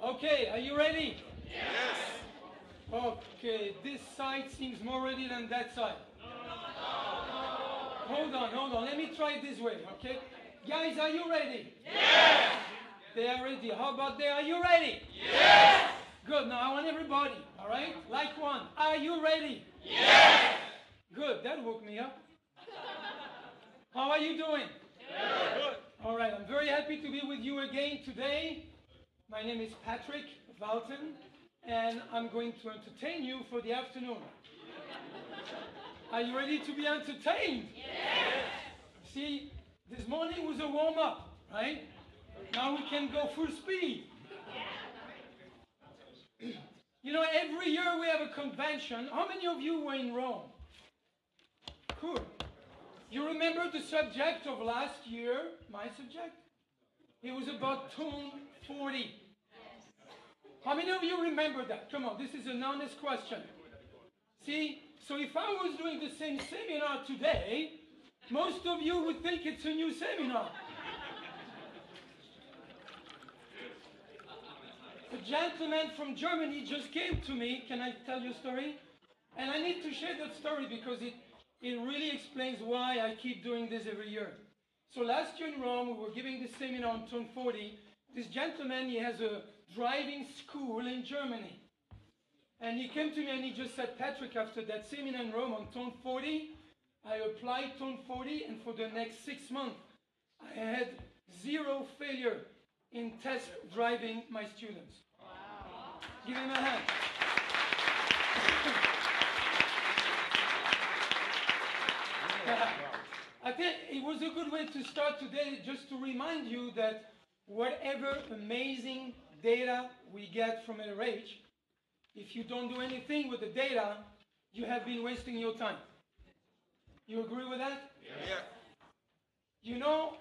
Okay, are you ready? Yes. Okay, this side seems more ready than that side. Hold on. Let me try it this way, okay? Guys, are you ready? Yes. They are ready. How about they? Are you ready? Yes. Good. Now I want everybody, all right? Like one. Are you ready? Yes. Good. That woke me up. How are you doing? Good. All right. I'm very happy to be with you again today. My name is Patrick Valtin, and I'm going to entertain you for the afternoon. Are you ready to be entertained? Yes. See, this morning was a warm-up, right? Now we can go full speed. You know, every year we have a convention. How many of you were in Rome? Cool. You remember the subject of last year? My subject? It was about Tone 40. How many of you remember that? Come on, this is an honest question. See, so if I was doing the same seminar today, most of you would think it's a new seminar. A gentleman from Germany just came to me. Can I tell you a story? And I need to share that story because it really explains why I keep doing this every year. So last year in Rome, we were giving this seminar on Tone 40. This gentleman, he has a driving school in Germany. And he came to me and he just said, Patrick, after that seminar in Rome on Tone 40, I applied Tone 40, and for the next 6 months, I had 0 failure in test driving my students. Wow. Give him a hand. I think it was a good way to start today, just to remind you that whatever amazing data we get from LRH, if you don't do anything with the data, you have been wasting your time. You agree with that? Yeah. You know,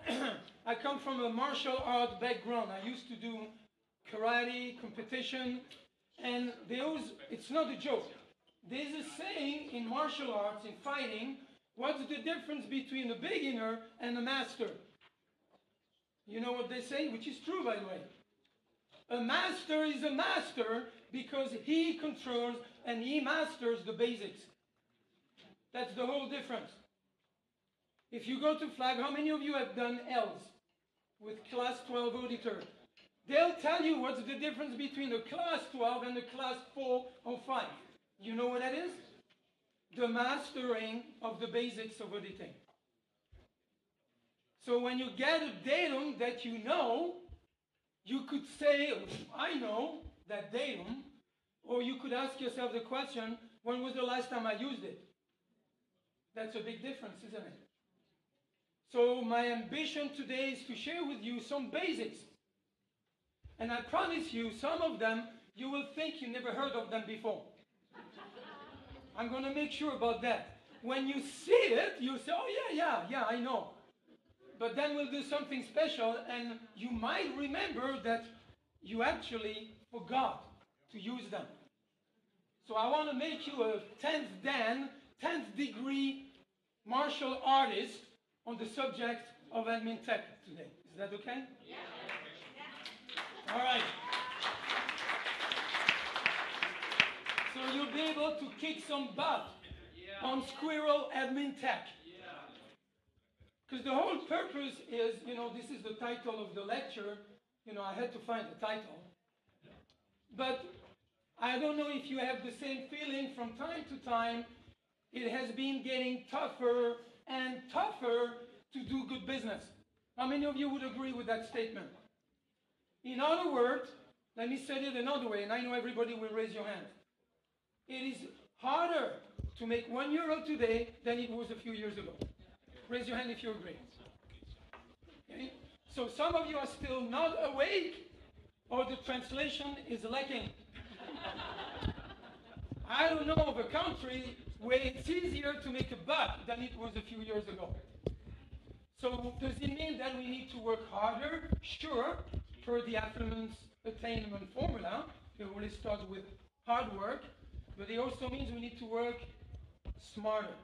I come from a martial art background. I used to do karate, competition, and it's not a joke. There's a saying in martial arts, in fighting, what's the difference between a beginner and a master? You know what they say, which is true, by the way. A master is a master because he controls and he masters the basics. That's the whole difference. If you go to flag, how many of you have done L's with class 12 auditor? They'll tell you what's the difference between a class 12 and a class 4 or 5. You know what that is? The mastering of the basics of auditing. So when you get a datum that you know, you could say, I know that datum, or you could ask yourself the question, when was the last time I used it? That's a big difference, isn't it? So my ambition today is to share with you some basics. And I promise you, some of them, you will think you never heard of them before. I'm going to make sure about that. When you see it, you'll say, oh yeah, I know. But then we'll do something special, and you might remember that you actually forgot to use them. So I want to make you a 10th Dan, 10th degree martial artist on the subject of admin tech today. Is that okay? Yeah. All right. So you'll be able to kick some butt on Squirrel admin tech. Because the whole purpose is, this is the title of the lecture. I had to find the title. But I don't know if you have the same feeling from time to time. It has been getting tougher and tougher to do good business. How many of you would agree with that statement? In other words, let me say it another way, and I know everybody will raise your hand. It is harder to make €1 today than it was a few years ago. Raise your hand if you agree. Okay? So some of you are still not awake, or the translation is lacking. I don't know of a country where it's easier to make a buck than it was a few years ago. So does it mean that we need to work harder? Sure, per the affluence attainment formula. It really starts with hard work, but it also means we need to work smarter.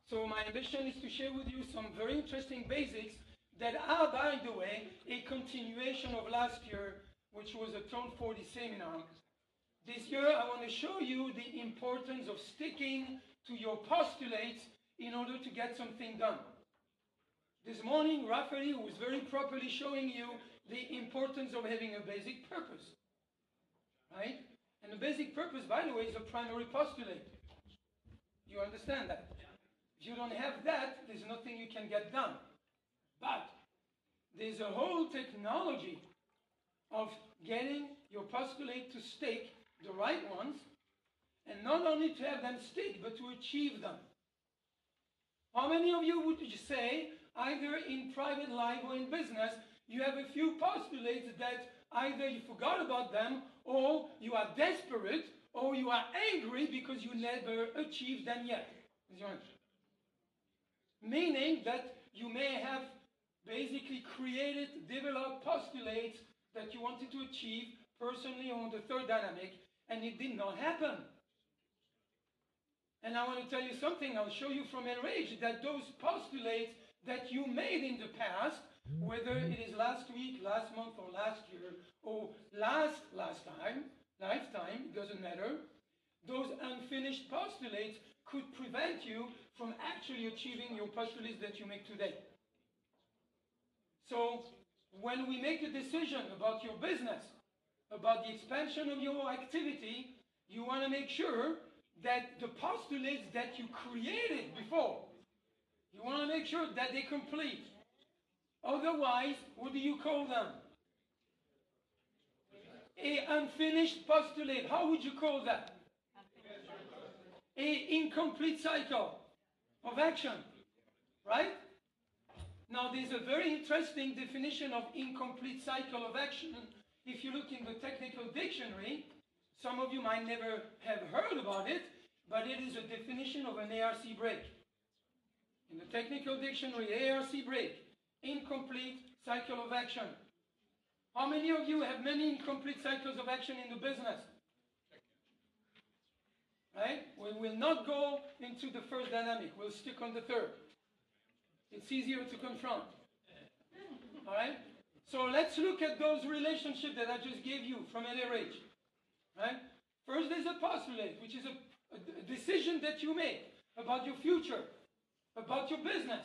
So my ambition is to share with you some very interesting basics that are, by the way, a continuation of last year which was a Tone 40 seminar. This year, I want to show you the importance of sticking to your postulates in order to get something done. This morning, Raphael was very properly showing you the importance of having a basic purpose, right? And the basic purpose, by the way, is a primary postulate. You understand that? If you don't have that, there's nothing you can get done. But there's a whole technology of getting your postulate to stick, the right ones, and not only to have them stick, but to achieve them. How many of you would you say, either in private life or in business, you have a few postulates that either you forgot about them, or you are desperate, or you are angry because you never achieved them yet? Meaning that you may have basically created, developed postulates that you wanted to achieve personally on the third dynamic, and it did not happen. And I want to tell you something, I'll show you from Enrage, that those postulates that you made in the past, whether it is last week, last month, or last year, or lifetime, it doesn't matter, those unfinished postulates could prevent you from actually achieving your postulates that you make today. So, when we make a decision about your business, about the expansion of your activity, you want to make sure that the postulates that you created before, you want to make sure that they complete. Otherwise, what do you call them? A unfinished postulate. How would you call that? A incomplete cycle of action, right? Now, there's a very interesting definition of incomplete cycle of action. If you look in the technical dictionary, some of you might never have heard about it, but it is a definition of an ARC break. In the technical dictionary, ARC break, incomplete cycle of action. How many of you have many incomplete cycles of action in the business? Right? We will not go into the first dynamic. We'll stick on the third. It's easier to confront. All right? So let's look at those relationships that I just gave you from LRH. Right? First, there's a postulate, which is a decision that you make about your future, about your business.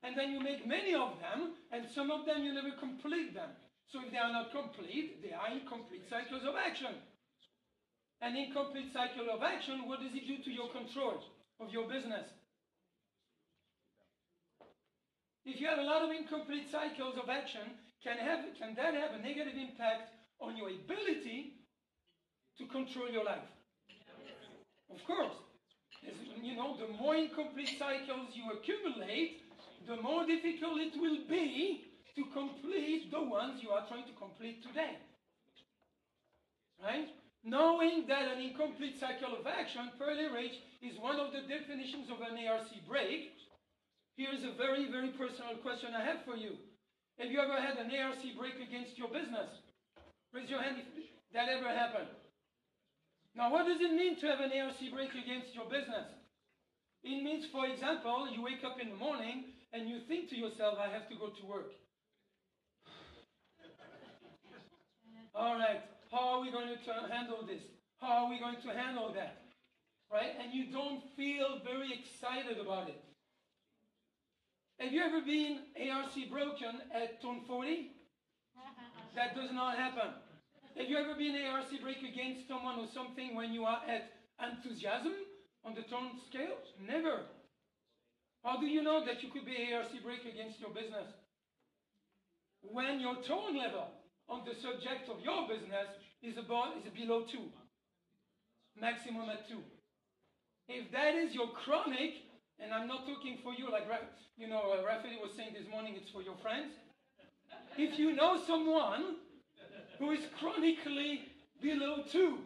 And then you make many of them, and some of them you never complete them. So if they are not complete, they are incomplete cycles of action. An incomplete cycle of action, what does it do to your control of your business? If you have a lot of incomplete cycles of action, can that have a negative impact on your ability to control your life? Of course. You know, the more incomplete cycles you accumulate, the more difficult it will be to complete the ones you are trying to complete today. Right? Knowing that an incomplete cycle of action, per LRH, is one of the definitions of an ARC break, here's a very, very personal question I have for you. Have you ever had an ARC break against your business? Raise your hand if that ever happened. Now, what does it mean to have an ARC break against your business? It means, for example, you wake up in the morning and you think to yourself, I have to go to work. All right, how are we going to handle this? How are we going to handle that? Right? And you don't feel very excited about it. Have you ever been ARC broken at tone 40? That does not happen. Have you ever been ARC break against someone or something when you are at enthusiasm on the tone scale? Never. How do you know that you could be ARC break against your business? When your tone level on the subject of your business is below 2. Maximum at 2. If that is your chronic, and I'm not talking for you like, Raphael was saying this morning, it's for your friends. If you know someone who is chronically below 2,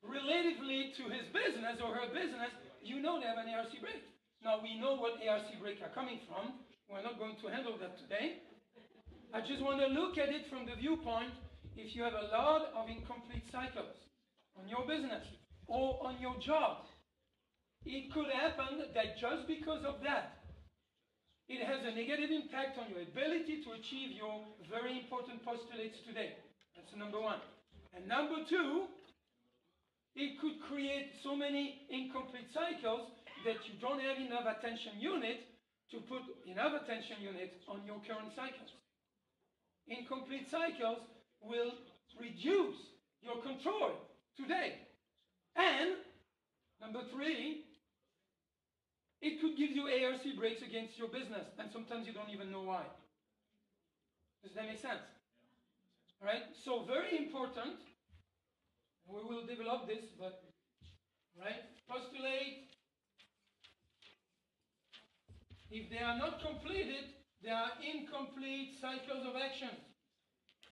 relatively to his business or her business, you know they have an ARC break. Now, we know what ARC break are coming from. We're not going to handle that today. I just want to look at it from the viewpoint, if you have a lot of incomplete cycles on your business or on your job, it could happen that just because of that, it has a negative impact on your ability to achieve your very important postulates today. number one. And number two, it could create so many incomplete cycles that you don't have enough attention unit to put enough attention unit on your current cycles. Incomplete cycles will reduce your control today. And number three, it could give you ARC breaks against your business, and sometimes you don't even know why. Does that make sense? All right, so very important. We will develop this, but right, postulate. If they are not completed, they are incomplete cycles of actions.